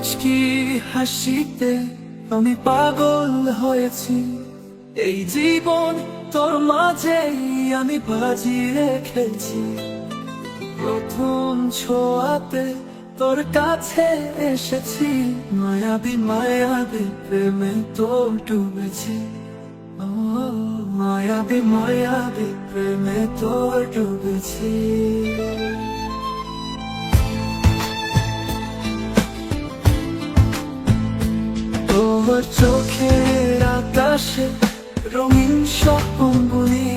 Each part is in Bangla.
মুচকি হাসিতে আমি পাগল হয়েছি। এই জীবন তোর মাঝেই আমি বাজি রেখেছি। প্রথম ছোঁয়াতে তোর কাছে এসেছি, মায়াবী মায়াবী প্রেমে তোর ডুবেছি। ও মায়াবী মায়াবী প্রেমে তোর ডুবেছি। তোর চোখের আকাশে রঙিন স্বপ্নগুলি,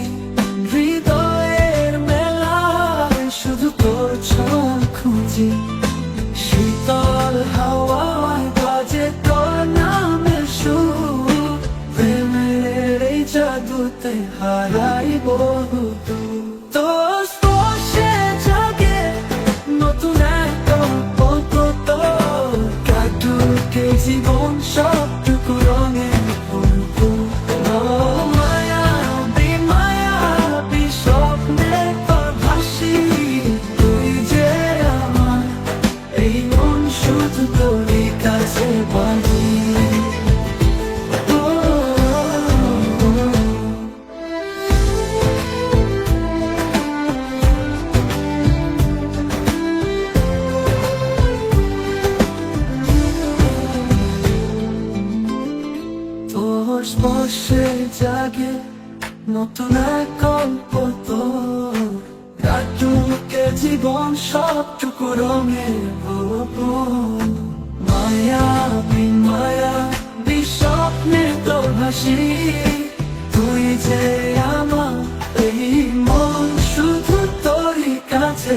হৃদয়ের মেলায় শুধু তোর ছোঁয়া খুঁজি। শীতল হাওয়ায় বাজে তোর নামের সুর, প্রেমের এই জাদুতে হারাই বহুদূর। তোর স্পর্শে জাগে নতুন এক গল্প, তোর কাটুকে জীবন সবটুকু রঙে ভরপুর। মায়াবী মায়াবী স্বপ্নে তোর ভাসি, তুই যে আমার এই মন শুধু তোরই কাছে বাঁধি। তোর স্পর্শে জাগে নতুন এক গল্প, তোর কাটুকে জীবন সবটুকু রঙে ভরপুর। মায়াবী মায়াবী স্বপ্নে তোর হাসি, তুই যে আমার এই মন শুধু তোরই কাছে।